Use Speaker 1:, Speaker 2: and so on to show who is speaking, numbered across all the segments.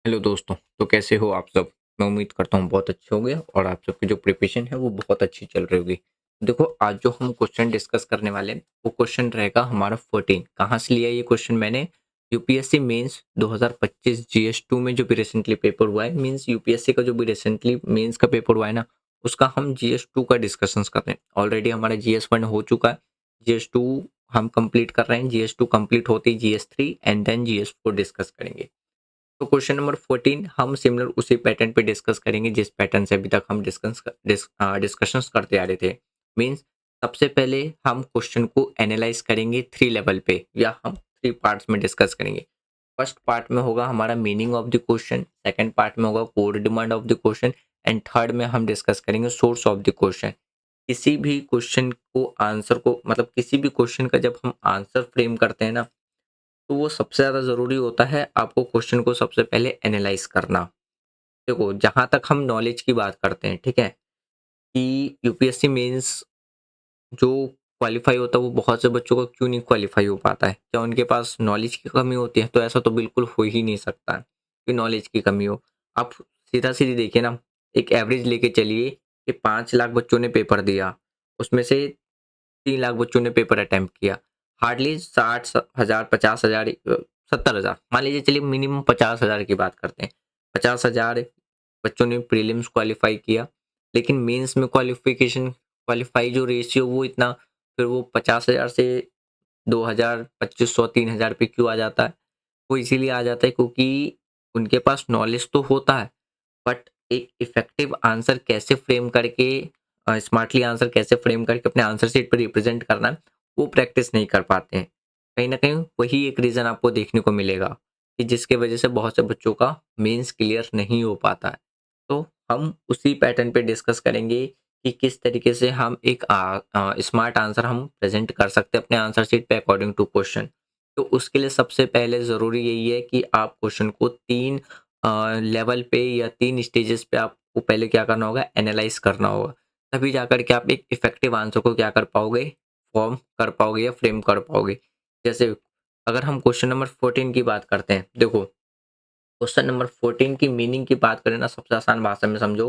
Speaker 1: Hello दोस्तों। तो कैसे हो आप सब? मैं उम्मीद करता हूँ बहुत अच्छे होंगे और आप सबकी जो प्रिपरेशन है वो बहुत अच्छी चल रही होगी। देखो, आज जो हम क्वेश्चन डिस्कस करने वाले हैं वो क्वेश्चन रहेगा हमारा 14। कहाँ से लिया ये क्वेश्चन मैंने? यूपीएससी मेंस 2025 जीएस 2 में जो भी रिसेंटली पेपर हुआ है, मींस यूपीएससी का जो भी रिसेंटली मेंस का पेपर हुआ है ना, उसका हम जीएस 2 का डिस्कशंस कर रहे हैं। ऑलरेडी हमारा जीएस 1 हो चुका है, जीएस 2 हम कंप्लीट कर रहे हैं। जीएस 2 कंप्लीट होते ही GS 3 and then GS 4 discuss करेंगे। तो क्वेश्चन नंबर 14 हम सिमिलर उसी पैटर्न पे डिस्कस करेंगे जिस पैटर्न से अभी तक हम डिस्कशंस करते आ रहे थे। मींस सबसे पहले हम क्वेश्चन को एनालाइज करेंगे 3 लेवल पे, या हम 3 पार्ट्स में डिस्कस करेंगे। फर्स्ट पार्ट में होगा हमारा meaning of the question, second part में होगा core demand of the question and third में हम डिस्कस करेंगे सोर्स ऑफ द क्वेश्चन। किसी भी क्वेश्चन को आंसर को मतलब किसी भी क्वेश्चन का जब हम आंसर फ्रेम करते हैं ना, तो वो सबसे ज़्यादा ज़रूरी होता है आपको क्वेश्चन को सबसे पहले एनालाइज़ करना। देखो, जहाँ तक हम नॉलेज की बात करते हैं, ठीक है? कि यूपीएससी मेंस जो क्वालीफाई होता है वो बहुत से बच्चों का क्यों नहीं क्वालीफाई हो पाता है? क्या उनके पास नॉलेज की कमी होती है? तो ऐसा तो बिल्कुल हो ही नहीं सकता है कि नॉलेज की कमी हो। आप सीधा-सीधी देखिए ना, एक एवरेज लेके चलिए कि 5 लाख बच्चों ने पेपर दिया, उसमें से 3 लाख बच्चों ने पेपर अटेम्प्ट किया। हार्डली 60,000 50,000 70,000, मान लीजिए, चलिए मिनिमम 50,000 की बात करते हैं। 50,000 बच्चों ने प्रीलिम्स क्वालीफाई किया, लेकिन मेंस में क्वालीफाई जो रेशियो वो इतना, फिर वो 50,000 से 2,000 2500 3,000 पे क्यों आ जाता है? वो इसीलिए आ जाता है क्योंकि उनके पास नॉलेज तो होता है, बट एक इफेक्टिव आंसर कैसे फ्रेम करके, स्मार्टली आंसर कैसे फ्रेम करके अपने आंसर शीट पर रिप्रेजेंट करना है, वो प्रैक्टिस नहीं कर पाते हैं। कहीं न कहीं वही एक रीज़न आपको देखने को मिलेगा कि जिसकी वजह से बहुत से बच्चों का मेंस क्लियर नहीं हो पाता है। तो हम उसी पैटर्न पे डिस्कस करेंगे कि किस तरीके से हम एक स्मार्ट आंसर हम प्रेज़ेंट कर सकते हैं अपने आंसर शीट पे अकॉर्डिंग टू क्वेश्चन। तो उसके लिए सबसे पहले ज़रूरी यही है कि आप क्वेश्चन को 3 लेवल पे या 3 स्टेजेस पे आपको पहले क्या करना होगा, एनालाइज़ करना होगा। तभी जाकर के आप एक इफ़ेक्टिव आंसर को क्या कर पाओगे, फ़ॉर्म कर पाओगे या फ्रेम कर पाओगे। जैसे अगर हम क्वेश्चन नंबर 14 की बात करते हैं, देखो, क्वेश्चन नंबर 14 की मीनिंग की बात करें ना, सबसे आसान भाषा में समझो।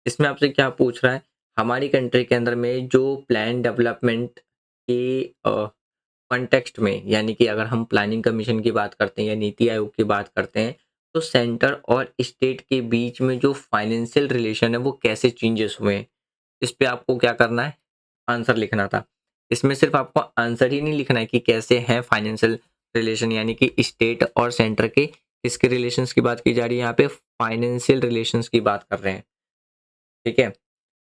Speaker 1: इसमें आपसे क्या पूछ रहा है, हमारी कंट्री के अंदर में जो प्लान डेवलपमेंट के कॉन्टेक्स्ट में, यानी कि अगर हम प्लानिंग कमीशन की बात करते हैं या नीति आयोग की बात करते हैं, तो सेंटर और स्टेट के बीच में जो फाइनेंशियल रिलेशन है वो कैसे चेंजेस हुए हैं, इस पे आपको क्या करना है, आंसर लिखना था। इसमें सिर्फ आपको आंसर ही नहीं लिखना है कि कैसे हैं फाइनेंशियल रिलेशन, यानी कि स्टेट और सेंटर के किसके रिलेशंस की बात की जा रही है, यहाँ पे फाइनेंशियल रिलेशंस की बात कर रहे हैं, ठीक है?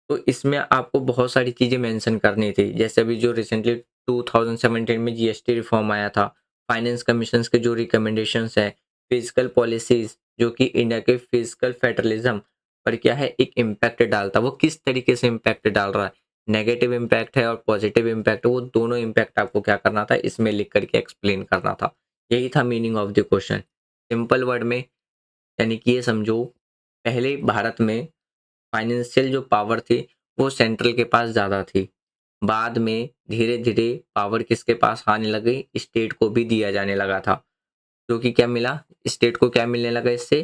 Speaker 1: तो इसमें आपको बहुत सारी चीज़ें मेंशन करनी थी। जैसे अभी जो रिसेंटली 2017 में जीएसटी रिफॉर्म आया था, फाइनेंस कमीशंस के जो रिकमेंडेशंस हैं, फिस्कल पॉलिसीज़ जो कि इंडिया के फिस्कल फेडरलिज्म पर क्या है, एक इम्पैक्ट डालता है। वो किस तरीके से इम्पैक्ट डाल रहा है, नेगेटिव इम्पैक्ट है और पॉजिटिव इम्पैक्ट है, वो दोनों इम्पैक्ट आपको क्या करना था, इसमें लिख कर के एक्सप्लेन करना था। यही था meaning of the question. Simple word में, यानी कि ये समझो, पहले भारत में फाइनेंशियल जो पावर थी वो सेंट्रल के पास ज़्यादा थी। बाद में धीरे-धीरे पावर किसके पास आने लगी, स्टेट को भी दिया जाने लगा था। क्योंकि क्या मिला, स्टेट को क्या मिलने लगा इससे,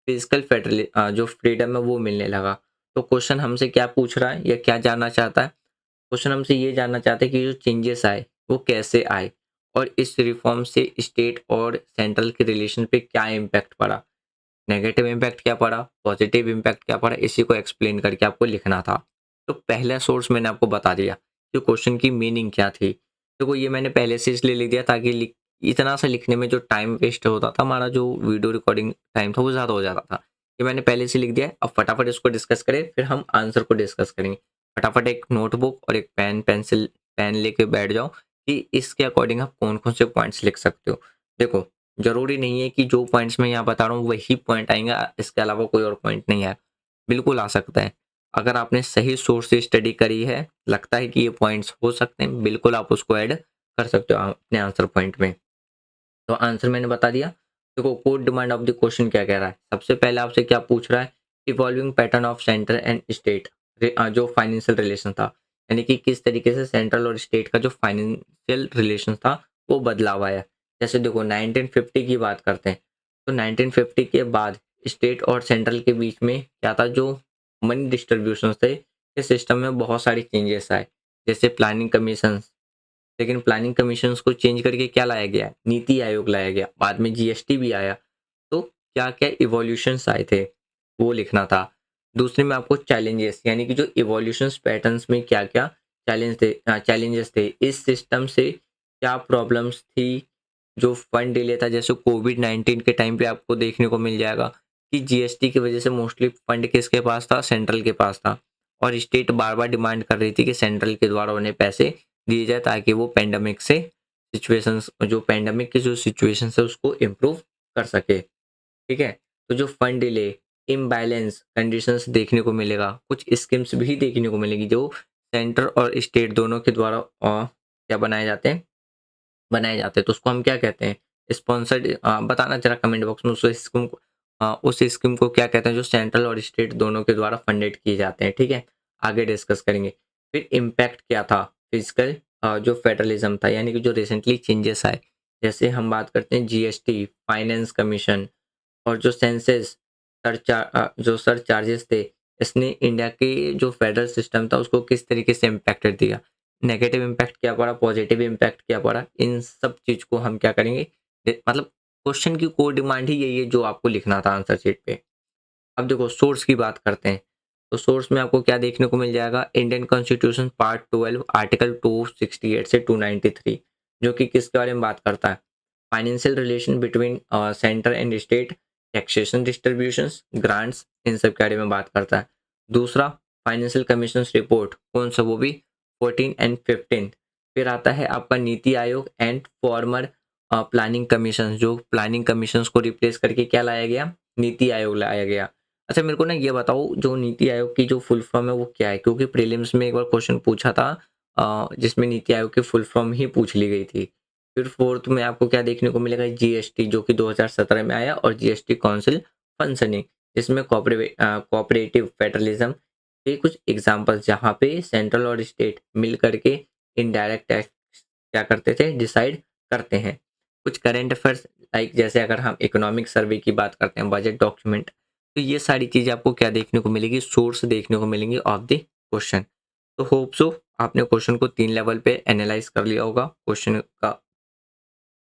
Speaker 1: जो फ्रीडम है वो मिलने लगा। तो क्वेश्चन हमसे क्या पूछ रहा है या क्या जानना चाहता है? क्वेश्चन हमसे ये जानना चाहते हैं कि जो चेंजेस आए वो कैसे आए और इस रिफॉर्म से स्टेट और सेंट्रल के रिलेशन पे क्या इम्पैक्ट पड़ा। नेगेटिव इम्पैक्ट क्या पड़ा, पॉजिटिव इम्पैक्ट क्या पड़ा, इसी को एक्सप्लेन करके आपको लिखना था। तो पहला सोर्स मैंने आपको बता दिया कि क्वेश्चन की मीनिंग क्या थी। देखो, ये मैंने पहले से इसलिए लिख दिया ताकि इतना सा लिखने में जो टाइम वेस्ट होता था, हमारा जो वीडियो रिकॉर्डिंग टाइम था वो ज़्यादा हो जाता था। ये मैंने पहले से लिख दिया है। अब फटाफट इसको डिस्कस करें, फिर हम आंसर को डिस्कस करेंगे। फटाफट एक नोटबुक और एक पेन लेके बैठ जाओ कि इसके अकॉर्डिंग आप कौन-कौन से पॉइंट्स लिख सकते हो। देखो, ज़रूरी नहीं है कि जो पॉइंट्स मैं यहाँ बता रहा हूँ वही पॉइंट आएँगे, इसके अलावा कोई और पॉइंट नहीं आए। बिल्कुल आ सकता है। अगर आपने सही सोर्स से स्टडी करी है, लगता है कि ये पॉइंट्स हो सकते हैं, बिल्कुल आप उसको ऐड कर सकते हो अपने आंसर पॉइंट में। तो आंसर मैंने बता दिया। देखो, code demand of the question क्या कह रहा है? सबसे पहले आपसे क्या पूछ रहा है? Evolving pattern of centre and state, जो फाइनेंशियल रिलेशन था, यानी कि किस तरीके से सेंट्रल और स्टेट का जो फाइनेंशियल रिलेशन था वो बदलाव आया। जैसे देखो, 1950 की बात करते हैं, तो 1950 के बाद स्टेट और सेंट्रल के बीच में क्या था, जो मनी डिस्ट्रीब्यूशन थे, इस सिस्टम में बहुत सारे चेंजेस आए, जैसे प्लानिंग कमीशन। लेकिन प्लानिंग कमीशंस को चेंज करके क्या लाया गया, नीति आयोग लाया गया, बाद में जीएसटी भी आया। तो क्या क्या इवोल्यूशंस आए थे वो लिखना था। दूसरे में आपको चैलेंजेस, यानी कि जो इवोल्यूशंस पैटर्न्स में क्या क्या चैलेंजेस थे इस सिस्टम से, क्या प्रॉब्लम्स थी, जो फंड डिले था, जैसे कोविड-19 के टाइम पे आपको देखने को मिल जाएगा कि जीएसटी की वजह से मोस्टली फंड किसके पास था, सेंट्रल के पास था, और स्टेट बार बार डिमांड कर रही थी कि सेंट्रल के द्वारा उन्हें पैसे दिए जाए ताकि वो पेंडेमिक से सिचुएशंस, जो पेंडेमिक की जो सिचुएशन है उसको इम्प्रूव कर सके। ठीक है, तो जो फंड डिले, इम्बैलेंस कंडीशंस देखने को मिलेगा, कुछ स्कीम्स भी देखने को मिलेगी जो सेंटर और स्टेट दोनों के द्वारा क्या बनाए जाते हैं, तो उसको हम क्या कहते हैं, स्पॉन्सर्ड। बताना जरा कमेंट बॉक्स में उस स्कीम को क्या कहते हैं जो सेंट्रल और स्टेट दोनों के द्वारा फंडेड किए जाते हैं। ठीक है, आगे डिस्कस करेंगे। फिर इम्पैक्ट क्या था, फिजिकल जो फेडरलिज्म था, यानी कि जो रिसेंटली चेंजेस आए, जैसे हम बात करते हैं जीएसटी, फाइनेंस कमीशन, और जो सेंसेस जो सर चार्जेस थे, इसने इंडिया के जो फेडरल सिस्टम था उसको किस तरीके से इम्पैक्टेड दिया, नेगेटिव इम्पैक्ट क्या पड़ा, पॉजिटिव इम्पैक्ट क्या पड़ा, इन सब चीज़ को हम क्या करेंगे, मतलब क्वेश्चन की कोर डिमांड ही यही है जो आपको लिखना था आंसर शीट पे। अब देखो सोर्स की बात करते हैं, तो सोर्स में आपको क्या देखने को मिल जाएगा, इंडियन कॉन्स्टिट्यूशन पार्ट 12 आर्टिकल 268 से 293, जो कि किसके बारे में बात करता है, financial relation between centre and state, taxation distributions, grants, इन सब के बारे में बात करता है। दूसरा, फाइनेंशियल कमीशन रिपोर्ट, कौन सा, वो भी 14 एंड 15। फिर आता है आपका NITI Aayog and farmer planning commission, जो प्लानिंग कमीशन को रिप्लेस करके क्या लाया गया, नीति आयोग लाया गया। अच्छा मेरे को ना ये बताओ, जो नीति आयोग की जो फुल फॉर्म है वो क्या है, क्योंकि प्रीलिम्स में एक बार क्वेश्चन पूछा था जिसमें नीति आयोग की फुल फॉर्म ही पूछ ली गई थी। फिर फोर्थ में आपको क्या देखने को मिलेगा, जीएसटी, जो कि 2017 में आया, और जीएसटी काउंसिल फंक्शनिंग, जिसमें कोऑपरेटिव फेडरलिज्म के कुछ एग्जांपल्स, जहाँ पे सेंट्रल और स्टेट मिल करके इनडायरेक्ट टैक्स क्या करते थे, डिसाइड करते हैं। कुछ करंट अफेयर्स, लाइक जैसे अगर हम इकोनॉमिक सर्वे की बात करते हैं, बजट डॉक्यूमेंट, तो ये सारी चीज़ें आपको क्या देखने को मिलेगी, सोर्स देखने को मिलेंगी ऑफ द क्वेश्चन। तो होप सो आपने क्वेश्चन को 3 लेवल पे एनालाइज कर लिया होगा, क्वेश्चन का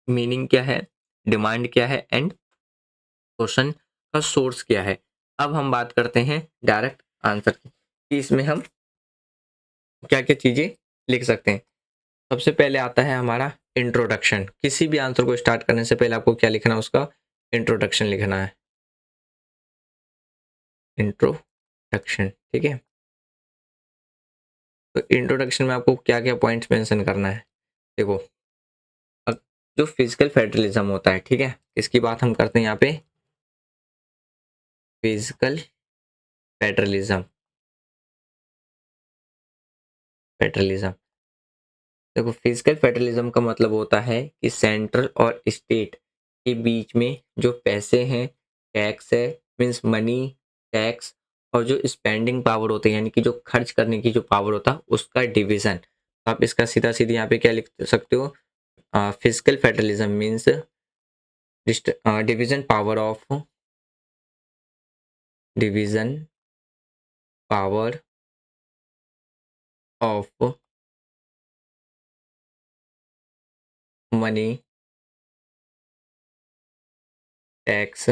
Speaker 1: मीनिंग क्या है, डिमांड क्या है, एंड क्वेश्चन का सोर्स क्या है। अब हम बात करते हैं डायरेक्ट आंसर की, कि इसमें हम क्या-क्या चीज़ें लिख सकते हैं। सबसे पहले आता है हमारा इंट्रोडक्शन। किसी भी आंसर को स्टार्ट करने से पहले आपको क्या लिखना है, उसका इंट्रोडक्शन लिखना है, इंट्रोडक्शन। ठीक है, तो इंट्रोडक्शन में आपको क्या-क्या पॉइंट्स मेंशन करना है। देखो, अब जो फिजिकल फेडरलिज्म होता है, ठीक है, इसकी बात हम करते हैं यहाँ पे, फिजिकल फेडरलिज्म, फेडरलिज्म। देखो, फिजिकल फेडरलिज्म का मतलब होता है कि सेंट्रल और स्टेट के बीच में जो पैसे हैं, टैक्स है, मीन्स मनी, टैक्स, और जो स्पेंडिंग पावर होती है, यानी कि जो खर्च करने की जो पावर होता है, उसका डिवीजन। आप इसका सीधा सीधा यहाँ पे क्या लिख सकते हो, physical federalism means division power of, division power of money, tax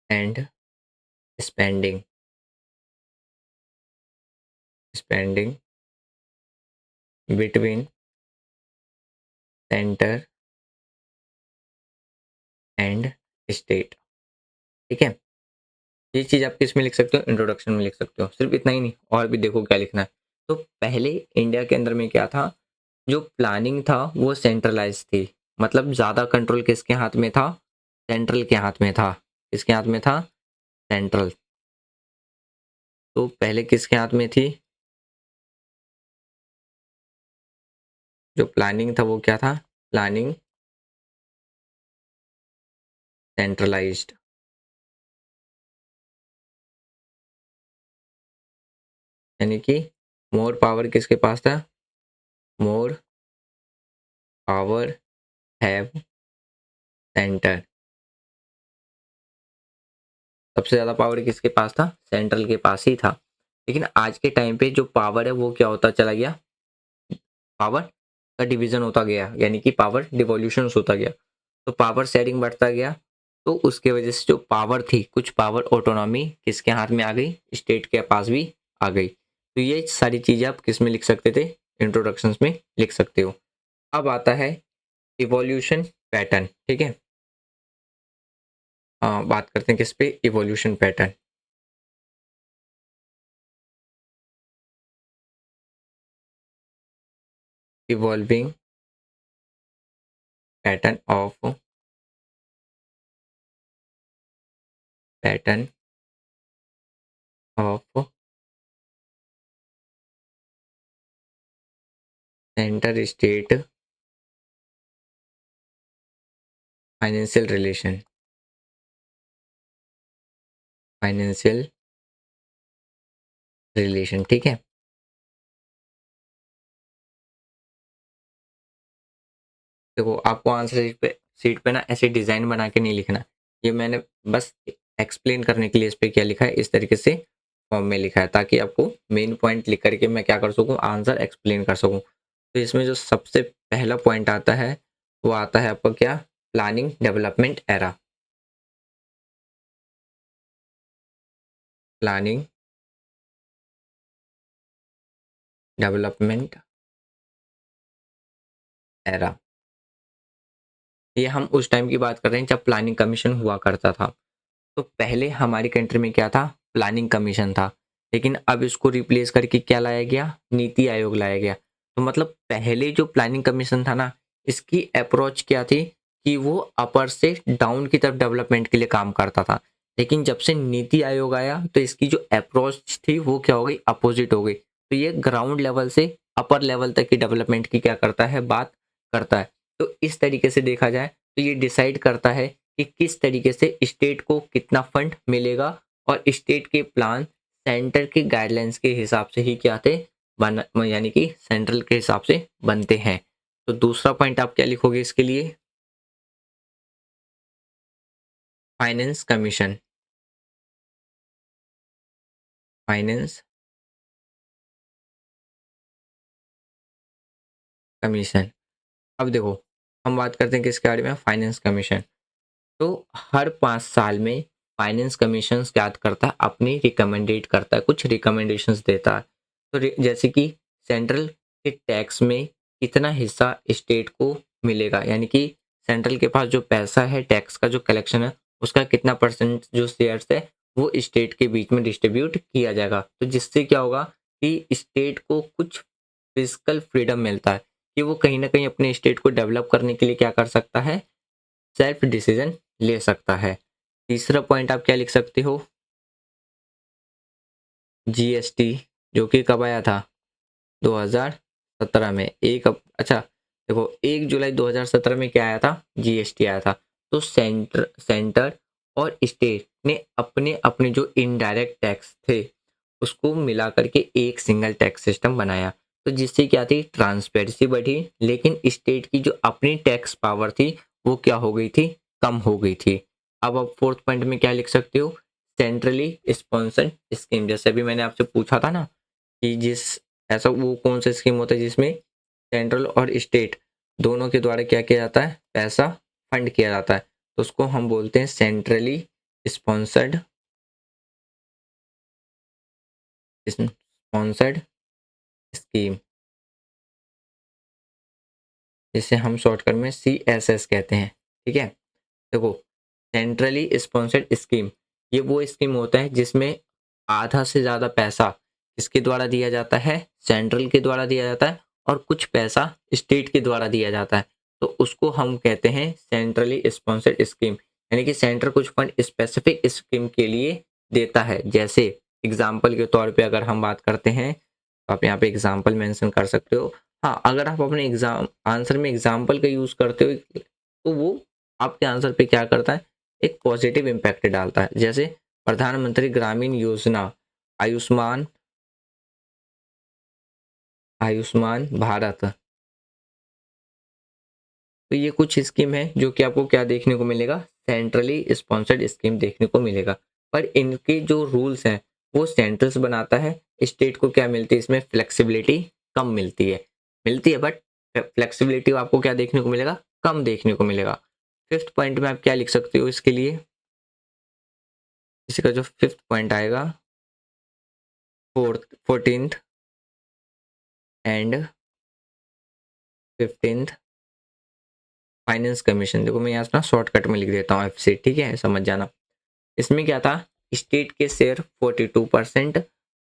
Speaker 1: and spending, spending between centre and state. ठीक है, ये चीज़ आप किस में लिख सकते हो, इंट्रोडक्शन में लिख सकते हो। सिर्फ इतना ही नहीं, और भी देखो क्या लिखना है। तो पहले इंडिया के अंदर में क्या था, जो प्लानिंग था वो सेंट्रलाइज थी, मतलब ज़्यादा कंट्रोल किसके हाथ में था, सेंट्रल के हाथ में था। किसके हाथ में था, सेंट्रल। तो पहले किसके हाथ में थी, जो प्लानिंग था वो क्या था, प्लानिंग सेंट्रलाइज्ड, यानी कि मोर पावर किसके पास था, मोर पावर हैव सेंटर। सबसे ज़्यादा पावर किसके पास था? सेंट्रल के पास ही था। लेकिन आज के टाइम पे जो पावर है वो क्या होता चला गया? पावर का डिवीज़न होता गया, यानी कि पावर डिवोल्यूशंस होता गया। तो पावर शेयरिंग बढ़ता गया, तो उसके वजह से जो पावर थी, कुछ पावर ऑटोनॉमी किसके हाथ में आ गई? स्टेट के पास भी आ गई। तो ये सारी चीज़ें आप किस में लिख सकते थे? इंट्रोडक्शंस में लिख सकते हो। अब आता है इवोल्यूशन पैटर्न, ठीक है? बात करते हैं किस पे? Evolution pattern. Evolving pattern of pattern of centre state financial relation. Financial relation, ठीक है? देखो, आपको आंसर शीट पे ना ऐसे डिज़ाइन बना के नहीं लिखना। ये मैंने बस एक्सप्लेन करने के लिए इस पे क्या लिखा है, इस तरीके से फॉर्म में लिखा है, ताकि आपको मेन पॉइंट लिख करके मैं क्या कर सकूँ? आंसर एक्सप्लेन कर सकूँ। तो इसमें जो सबसे पहला पॉइंट आता है, वो आता है आपका क्या? Planning development era. Planning development era. ये हम उस टाइम की बात कर रहे हैं जब प्लानिंग कमीशन हुआ करता था। तो पहले हमारी कंट्री में क्या था? प्लानिंग कमीशन था। लेकिन अब इसको रिप्लेस करके क्या लाया गया? नीति आयोग लाया गया। तो मतलब पहले जो प्लानिंग कमीशन था ना, इसकी अप्रोच क्या थी? कि वो अपर से डाउन की तरफ डेवलपमेंट के लिए काम करता था। लेकिन जब से नीति आयोग आया, तो इसकी जो अप्रोच थी वो क्या हो गई? अपोजिट हो गई। तो ये ग्राउंड लेवल से अपर लेवल तक की डेवलपमेंट की क्या करता है? बात करता है। तो इस तरीके से देखा जाए तो ये डिसाइड करता है कि किस तरीके से स्टेट को कितना फंड मिलेगा, और स्टेट के प्लान सेंटर के गाइडलाइंस के हिसाब से ही क्या थे? यानी कि सेंट्रल के हिसाब से बनते हैं। तो दूसरा पॉइंट आप क्या लिखोगे इसके लिए? Finance commission. Finance commission. अब देखो, हम बात करते हैं किसके बारे में? Finance commission. तो हर 5 साल में फाइनेंस कमीशन क्या करता है? अपनी रिकमेंडेट करता है, कुछ रिकमेंडेशंस देता है। तो जैसे कि सेंट्रल के टैक्स में कितना हिस्सा स्टेट को मिलेगा, यानी कि सेंट्रल के पास जो पैसा है टैक्स का जो कलेक्शन है, उसका कितना परसेंट जो शेयर्स है वो स्टेट के बीच में डिस्ट्रीब्यूट किया जाएगा। तो जिससे क्या होगा कि स्टेट को कुछ फिजिकल फ्रीडम मिलता है, कि वो कहीं ना कहीं अपने स्टेट को डेवलप करने के लिए क्या कर सकता है? सेल्फ डिसीजन ले सकता है। तीसरा पॉइंट आप क्या लिख सकते हो? जीएसटी, जो कि कब आया था? 2017 में। अच्छा, देखो 1 जुलाई 2017 में क्या आया था? जीएसटी आया था। तो सेंटर और स्टेट ने अपने अपने जो इनडायरेक्ट टैक्स थे उसको मिला करके एक सिंगल टैक्स सिस्टम बनाया। तो जिससे क्या थी? ट्रांसपेरेंसी बढ़ी, लेकिन स्टेट की जो अपनी टैक्स पावर थी वो क्या हो गई थी? कम हो गई थी। अब आप फोर्थ पॉइंट में क्या लिख सकते हो? Centrally sponsored scheme. जैसे अभी मैंने आपसे पूछा था ना कि जिस ऐसा वो कौन सा स्कीम होता है जिसमें सेंट्रल और स्टेट दोनों के द्वारा क्या किया जाता है? पैसा फंड किया जाता है। तो उसको हम बोलते हैं सेंट्रली स्पॉन्सर्ड स्पॉन्सर्ड स्कीम, जिसे हम शॉर्टकट में CSS कहते हैं। ठीक है? देखो, सेंट्रली स्पॉन्सर्ड स्कीम, ये वो स्कीम होता है जिसमें आधा से ज़्यादा पैसा किसके द्वारा दिया जाता है? सेंट्रल के द्वारा दिया जाता है, और कुछ पैसा स्टेट के द्वारा दिया जाता है। तो उसको हम कहते हैं सेंट्रली स्पॉन्सर्ड स्कीम, यानी कि सेंटर कुछ फंड स्पेसिफिक स्कीम के लिए देता है। जैसे एग्जाम्पल के तौर पे अगर हम बात करते हैं, तो आप यहाँ पे एग्जाम्पल मेंशन कर सकते हो। हाँ, अगर आप अपने एग्जाम आंसर में एग्जाम्पल का यूज़ करते हो तो वो आपके आंसर पे क्या करता है? एक पॉजिटिव इम्पैक्ट डालता है। जैसे प्रधानमंत्री ग्रामीण योजना, आयुष्मान आयुष्मान भारत, तो ये कुछ स्कीम है जो कि आपको क्या देखने को मिलेगा, सेंट्रली स्पॉन्सर्ड स्कीम देखने को मिलेगा। पर इनके जो रूल्स हैं वो सेंट्रल्स बनाता है, स्टेट को क्या मिलती है इसमें फ्लेक्सिबिलिटी कम मिलती है बट फ्लेक्सिबिलिटी आपको क्या देखने को मिलेगा, कम देखने को मिलेगा। फिफ्थ पॉइंट में आप क्या लिख सकते हो इसके लिए, इसका जो फिफ्थ पॉइंट आएगा, 14th and 15th finance commission. देखो मैं यहाँ ना शॉर्टकट में लिख देता हूँ FC, ठीक है, समझ जाना। इसमें क्या था, स्टेट के शेयर 42%,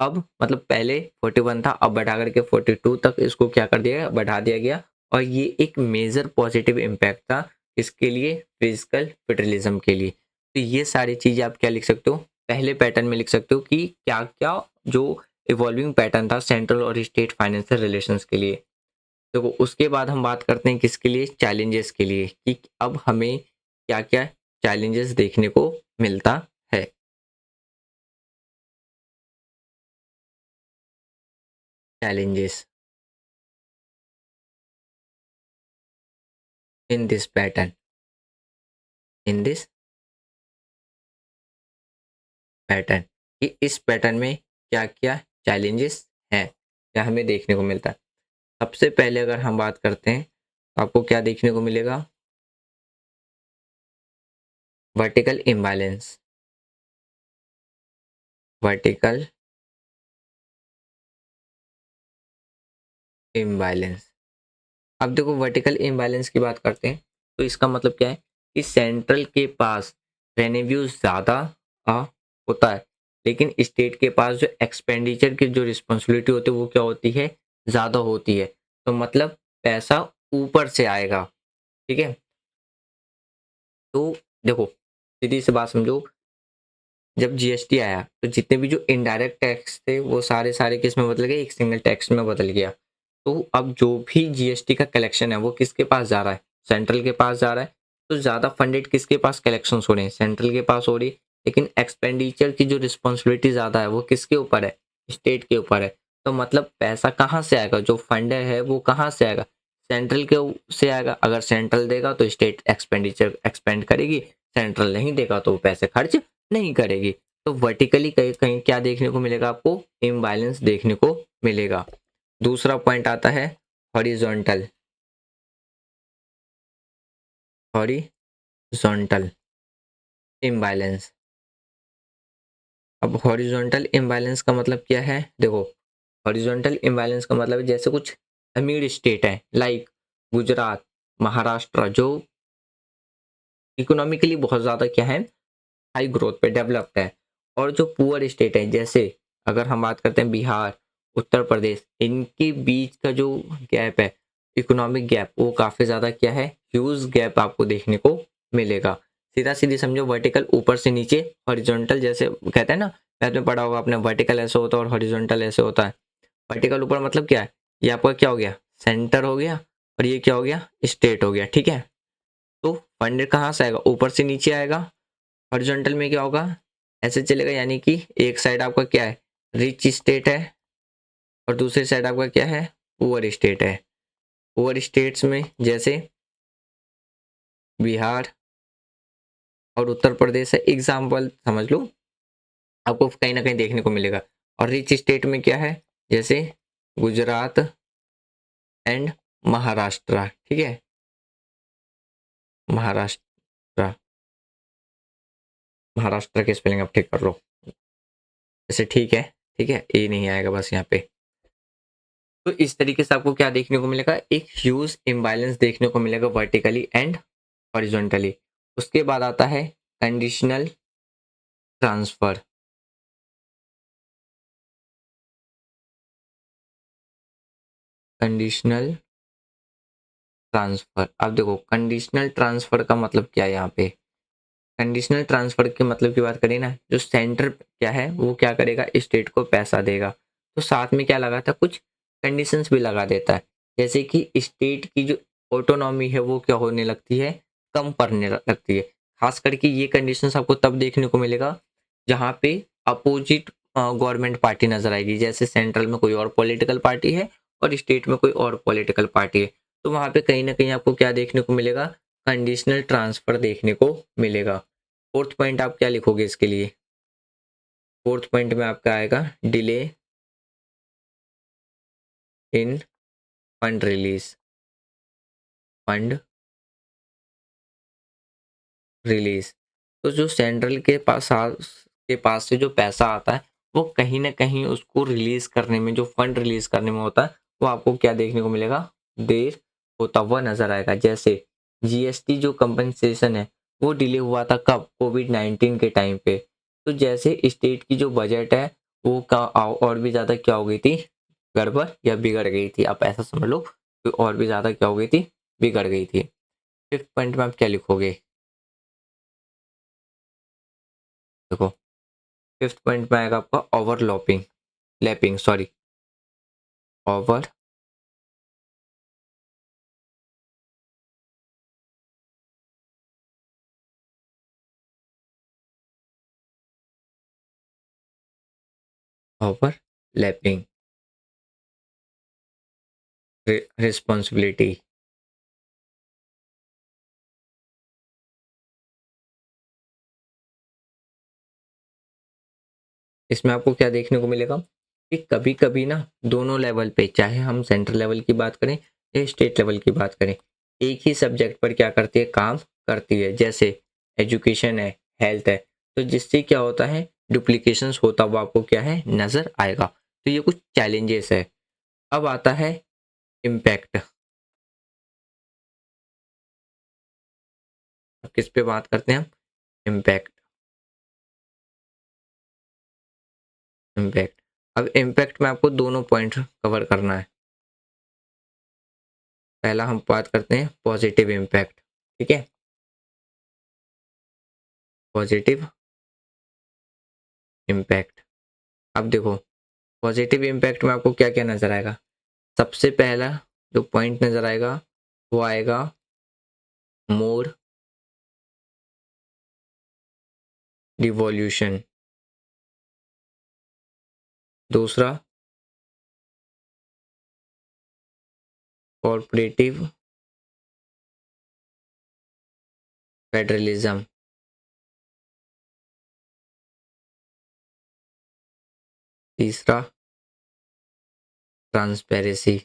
Speaker 1: अब मतलब पहले 41 था, अब बढ़ा करके 42 तक इसको क्या कर दिया गया, बढ़ा दिया गया। और ये एक मेजर पॉजिटिव इम्पैक्ट था इसके लिए, फिजिकल फेडरलिज्म के लिए। तो ये सारी चीजें आप क्या लिख सकते हो, पहले पैटर्न में लिख सकते हो कि क्या क्या जो इवॉल्विंग पैटर्न था सेंट्रल और स्टेट फाइनेंशियल रिलेशंस के लिए। देखो उसके बाद हम बात करते हैं किसके लिए, चैलेंजेस के लिए, कि अब हमें क्या क्या चैलेंजेस देखने को मिलता है। challenges in this pattern, in this pattern, कि इस पैटर्न में क्या क्या चैलेंजेस हैं, क्या हमें देखने को मिलता है। सबसे पहले अगर हम बात करते हैं तो आपको क्या देखने को मिलेगा, वर्टिकल इम्बैलेंस, वर्टिकल इम्बैलेंस। अब देखो वर्टिकल इम्बैलेंस की बात करते हैं तो इसका मतलब क्या है कि सेंट्रल के पास रेवेन्यू ज़्यादा होता है, लेकिन स्टेट के पास जो एक्सपेंडिचर की जो रिस्पॉन्सिबिलिटी होती है वो क्या होती है, ज़्यादा होती है। तो मतलब पैसा ऊपर से आएगा, ठीक है। तो देखो सीधी सी बात समझो, जब GST आया तो जितने भी जो इनडायरेक्ट टैक्स थे वो सारे सारे किस में बदल गए, एक सिंगल टैक्स में बदल गया। तो अब जो भी GST का कलेक्शन है वो किसके पास जा रहा है, सेंट्रल के पास जा रहा है। तो ज़्यादा फंडेड किसके पास कलेक्शन हो रहे हैं, सेंट्रल के पास हो रही है। लेकिन एक्सपेंडिचर की जो रिस्पॉन्सिबिलिटी ज़्यादा है वो किसके ऊपर है, स्टेट के ऊपर है। तो मतलब पैसा कहाँ से आएगा, जो फंड है वो कहाँ से आएगा, सेंट्रल के से आएगा। अगर सेंट्रल देगा तो स्टेट एक्सपेंडिचर एक्सपेंड करेगी, सेंट्रल नहीं देगा तो वो पैसे खर्च नहीं करेगी। तो वर्टिकली कहीं कहीं क्या देखने को मिलेगा आपको, इम्बैलेंस देखने को मिलेगा। दूसरा पॉइंट आता है हॉरिजॉन्टल, हॉरिजॉन्टल इम्बैलेंस। अब हॉरिजॉन्टल इम्बैलेंस का मतलब क्या है, देखो हॉरिजॉन्टल इम्बैलेंस का मतलब है जैसे कुछ अमीर स्टेट है लाइक गुजरात, महाराष्ट्र, जो इकोनॉमिकली बहुत ज़्यादा क्या है, हाई ग्रोथ पे डेवलप्ड है। और जो पुअर स्टेट है जैसे अगर हम बात करते हैं बिहार, उत्तर प्रदेश, इनके बीच का जो गैप है, इकोनॉमिक गैप, वो काफ़ी ज़्यादा क्या है, ह्यूज गैप आपको देखने को मिलेगा। सीधा सीधी समझो, वर्टिकल ऊपर से नीचे, हॉरिजॉन्टल जैसे कहते हैं ना, मैथ में पढ़ा होगा आपने, वर्टिकल ऐसे होता है और हॉरिजॉन्टल ऐसे होता है। वर्टिकल ऊपर मतलब क्या है, ये आपका क्या हो गया, सेंटर हो गया, और ये क्या हो गया, स्टेट हो गया, ठीक है। तो फंड कहाँ से आएगा, ऊपर से नीचे आएगा। हॉरिजॉन्टल में क्या होगा, ऐसे चलेगा, यानी कि एक साइड आपका क्या है, रिच स्टेट है, और दूसरी साइड आपका क्या है, पुअर स्टेट है। पुअर स्टेट्स में जैसे बिहार और उत्तर प्रदेश है, एग्जाम्पल समझ लो, आपको कहीं ना कहीं देखने को मिलेगा। और रिच स्टेट में क्या है, जैसे गुजरात एंड महाराष्ट्र, ठीक है, महाराष्ट्र, महाराष्ट्र की स्पेलिंग आप ठीक कर लो, जैसे ठीक है, ठीक है, ए नहीं आएगा बस यहाँ पे। तो इस तरीके से आपको क्या देखने को मिलेगा, एक ह्यूज इम्बैलेंस देखने को मिलेगा वर्टिकली एंड हॉरिजॉन्टली। उसके बाद आता है कंडीशनल ट्रांसफर। कंडीशनल ट्रांसफर, अब देखो कंडीशनल ट्रांसफर का मतलब क्या है यहाँ पे, कंडीशनल ट्रांसफर के मतलब की बात करें ना, जो सेंटर क्या है वो क्या करेगा, स्टेट को पैसा देगा, तो साथ में क्या लगाता है, कुछ कंडीशंस भी लगा देता है। जैसे कि स्टेट की जो ऑटोनॉमी है वो क्या होने लगती है, कम पड़ने लगती है। खास करके ये कंडीशंस आपको तब देखने को मिलेगा जहाँ पे अपोजिट गवर्नमेंट पार्टी नजर आएगी, जैसे सेंट्रल में कोई और पॉलिटिकल पार्टी है और स्टेट में कोई और पॉलिटिकल पार्टी है। तो वहाँ पे कहीं ना कहीं आपको क्या देखने को मिलेगा, कंडीशनल ट्रांसफर देखने को मिलेगा। फोर्थ पॉइंट आप क्या लिखोगे इसके लिए, फोर्थ पॉइंट में आपका आएगा delay in fund release, fund release. तो जो सेंट्रल के पास से जो पैसा आता है वो कहीं ना कहीं उसको रिलीज करने में, जो फंड रिलीज करने में होता है, वो आपको क्या देखने को मिलेगा, देर होता हुआ नजर आएगा। जैसे जीएसटी जो कंपनसेशन है वो डिले हुआ था कब, कोविड-19 के टाइम पे। तो जैसे स्टेट की जो बजट है वो और भी ज़्यादा क्या हो गई थी, गड़बड़ या बिगड़ गई थी, आप ऐसा समझ लो कि और भी ज़्यादा क्या हो गई थी, बिगड़ गई थी। फिफ्थ पॉइंट में आप क्या लिखोगे, देखो फिफ्थ पॉइंट में आएगा आपका overlapping, lapping sorry, over overlapping responsibility. इसमें आपको क्या देखने को मिलेगा कि कभी कभी ना दोनों लेवल पे, चाहे हम सेंट्रल लेवल की बात करें या स्टेट लेवल की बात करें, एक ही सब्जेक्ट पर क्या करती है, काम करती है। जैसे एजुकेशन है, हेल्थ है, तो जिससे क्या होता है, डुप्लीकेशंस होता हुआ आपको क्या है, नजर आएगा। तो ये कुछ चैलेंजेस है। अब आता है इम्पैक्ट। अब किस पे बात करते हैं हम, इम्पैक्ट। इम्पैक्ट, अब इम्पैक्ट में आपको दोनों पॉइंट कवर करना है। पहला हम बात करते हैं पॉजिटिव इम्पैक्ट, ठीक है, पॉजिटिव इम्पैक्ट। अब देखो पॉजिटिव इम्पैक्ट में आपको क्या क्या नजर आएगा, सबसे पहला जो पॉइंट नजर आएगा वो आएगा मोर डिवोल्यूशन। दूसरा कॉर्पोरेटिव फेडरलिज्म। तीसरा ट्रांसपेरेंसी,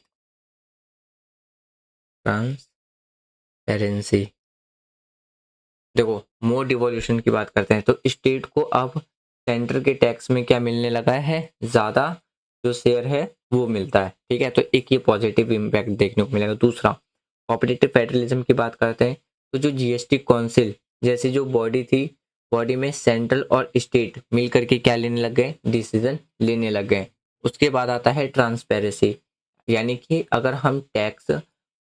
Speaker 1: ट्रांसपेरेंसी। देखो मोर डिवोल्यूशन की बात करते हैं तो स्टेट को अब सेंटर के टैक्स में क्या मिलने लगा है, ज़्यादा जो शेयर है वो मिलता है, ठीक है। तो एक ये पॉजिटिव इम्पैक्ट देखने को मिलेगा। दूसरा कॉपरेटिव फेडरलिज्म की बात करते हैं तो जो जीएसटी काउंसिल जैसी जो बॉडी थी, बॉडी में सेंट्रल और स्टेट मिल करके क्या लेने लग गए, डिसीजन लेने लग गए। उसके बाद आता है ट्रांसपेरेंसी, यानी कि अगर हम टैक्स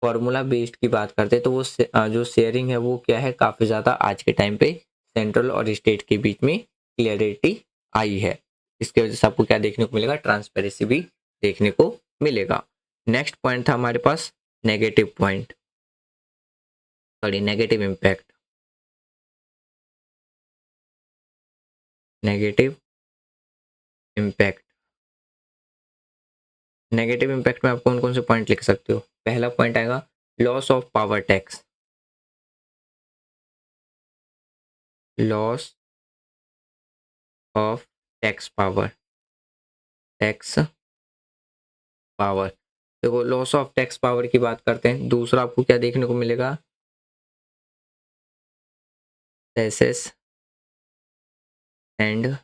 Speaker 1: फॉर्मूला बेस्ड की बात करते हैं तो वो जो शेयरिंग है वो क्या है, काफ़ी ज़्यादा आज के टाइम पे सेंट्रल और स्टेट के बीच में क्लियरिटी आई है। इसके वजह से आपको क्या देखने को मिलेगा, ट्रांसपेरेंसी भी देखने को मिलेगा। नेक्स्ट पॉइंट था हमारे पास negative point, sorry negative impact. Negative impact, negative impact में आप कौन कौन से पॉइंट लिख सकते हो। पहला पॉइंट आएगा loss of power tax, loss of tax power, tax power. देखो लॉस ऑफ टैक्स पावर की बात करते हैं, दूसरा आपको क्या देखने को मिलेगा, सेसेस एंड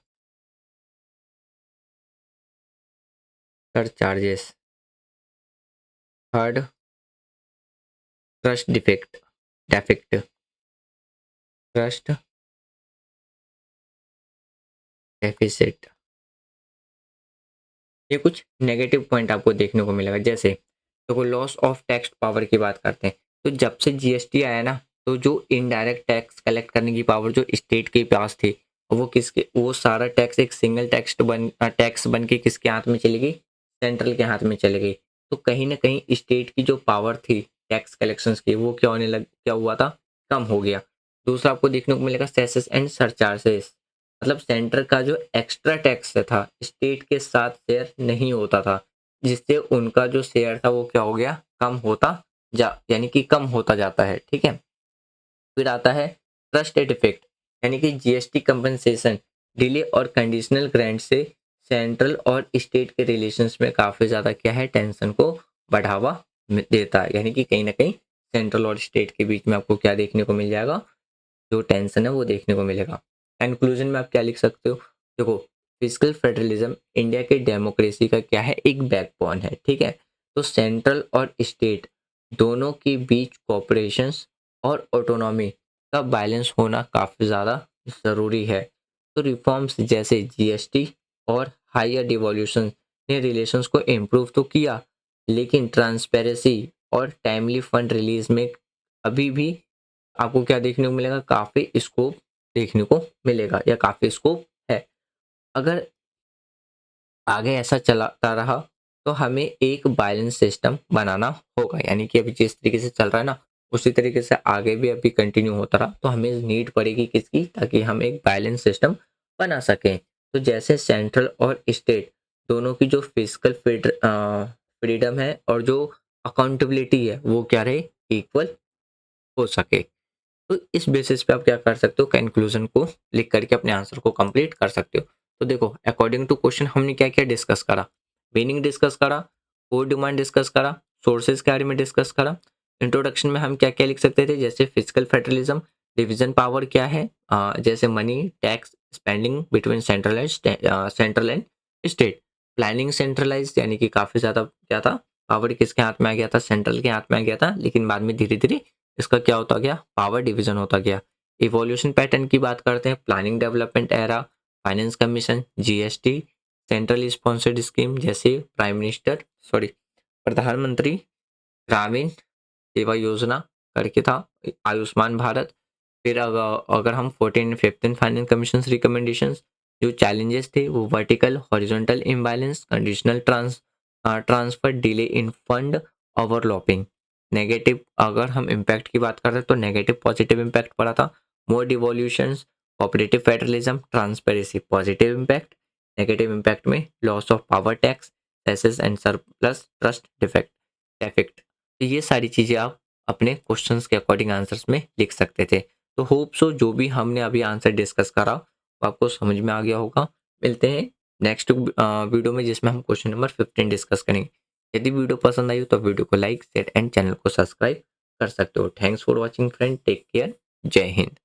Speaker 1: कर charges. Third trust defect, defect, trust deficit. ये कुछ नेगेटिव पॉइंट आपको देखने को मिलेगा। जैसे देखो लॉस ऑफ टैक्स पावर की बात करते हैं तो जब से जीएसटी आया ना, तो जो इनडायरेक्ट टैक्स कलेक्ट करने की पावर जो स्टेट के पास थी, वो किसके, वो सारा टैक्स एक सिंगल टैक्स बन के किसके हाथ में चली गई, सेंट्रल के हाथ में चली गई। तो कहीं ना कहीं स्टेट की जो पावर थी टैक्स कलेक्शंस की वो क्या हुआ था, कम हो गया। दूसरा आपको देखने को मिलेगा सेसेस एंड सरचार्जेस, मतलब सेंटर का जो एक्स्ट्रा टैक्स था स्टेट के साथ शेयर नहीं होता था, जिससे उनका जो शेयर था वो क्या हो गया, कम होता यानी कि कम होता जाता है, ठीक है। फिर आता है ट्रस्टेड इफेक्ट, यानी कि जीएसटी कंपनसेशन डिले और कंडीशनल ग्रांट से सेंट्रल और स्टेट के रिलेशंस में काफ़ी ज़्यादा क्या है, टेंशन को बढ़ावा देता है। यानी कि कहीं ना कहीं सेंट्रल और स्टेट के बीच में आपको क्या देखने को मिल जाएगा, जो टेंशन है वो देखने को मिलेगा। कंक्लूजन में आप क्या लिख सकते हो, देखो फिजिकल फेडरलिज्म इंडिया के डेमोक्रेसी का क्या है, एक बैकबोन है, ठीक है। तो सेंट्रल और स्टेट दोनों के बीच कोऑपरेशन और ऑटोनॉमी का बैलेंस होना काफ़ी ज़्यादा ज़रूरी है। तो रिफॉर्म्स जैसे जीएसटी और हायर डिवोल्यूशन ने रिलेशंस को इम्प्रूव तो किया, लेकिन ट्रांसपेरेंसी और टाइमली फंड रिलीज में अभी भी आपको क्या देखने को मिलेगा, काफ़ी स्कोप देखने को मिलेगा या काफ़ी स्कोप है। अगर आगे ऐसा चलाता रहा तो हमें एक बैलेंस सिस्टम बनाना होगा, यानी कि अभी जिस तरीके से चल रहा है ना, उसी तरीके से आगे भी अभी कंटिन्यू होता रहा तो हमें नीड पड़ेगी किसकी, ताकि हम एक बैलेंस सिस्टम बना सकें। तो जैसे सेंट्रल और स्टेट दोनों की जो फिजिकल फ्रीडम है और जो अकाउंटेबिलिटी है वो क्या रहे, इक्वल हो सके। तो इस बेसिस पे आप क्या कर सकते हो, कंक्लूजन को लिख करके अपने आंसर को कंप्लीट कर सकते हो। तो देखो अकॉर्डिंग टू क्वेश्चन हमने क्या क्या डिस्कस करा, मीनिंग डिस्कस करा, कोर डिमांड डिस्कस करा, सोर्सेज के बारे में डिस्कस करा। इंट्रोडक्शन में हम क्या क्या लिख सकते थे, जैसे फिजिकल फेडरलिज्म, डिवीजन पावर क्या है, जैसे money tax spending between central and state, planning centralise, यानी कि काफी ज्यादा क्या था, पावर किसके हाथ में आ गया था, सेंट्रल के हाथ में आ गया था, लेकिन बाद में धीरे धीरे इसका क्या होता गया, पावर डिवीजन होता गया। इवोल्यूशन पैटर्न की बात करते हैं, planning development era, finance commission, GST, central sponsored scheme जैसे प्रधानमंत्री ग्रामीण सेवा योजना करके था, आयुष्मान भारत। फिर अगर हम 14 15 फाइनेंस कमीशन रिकमेंडेशंस, जो चैलेंजेस थे वो vertical horizontal imbalance, conditional transfer, delay in fund overlapping. Negative अगर हम इम्पैक्ट की बात करते हैं तो नेगेटिव पॉजिटिव इम्पैक्ट पड़ा था, more devolutions, cooperative federalism, transparency, positive impact. Negative impact में loss of power tax, cesses and surplus trust defect effect. तो ये सारी चीज़ें आप अपने क्वेश्चंस के अकॉर्डिंग आंसर्स में लिख सकते थे। तो होप सो जो भी हमने अभी आंसर डिस्कस करा वो आपको समझ में आ गया होगा। मिलते हैं नेक्स्ट वीडियो में, जिसमें हम क्वेश्चन नंबर 15 डिस्कस करेंगे। यदि वीडियो पसंद आई हो तो वीडियो को लाइक शेयर एंड चैनल को सब्सक्राइब कर सकते हो। Thanks for watching friend, take care, जय हिंद।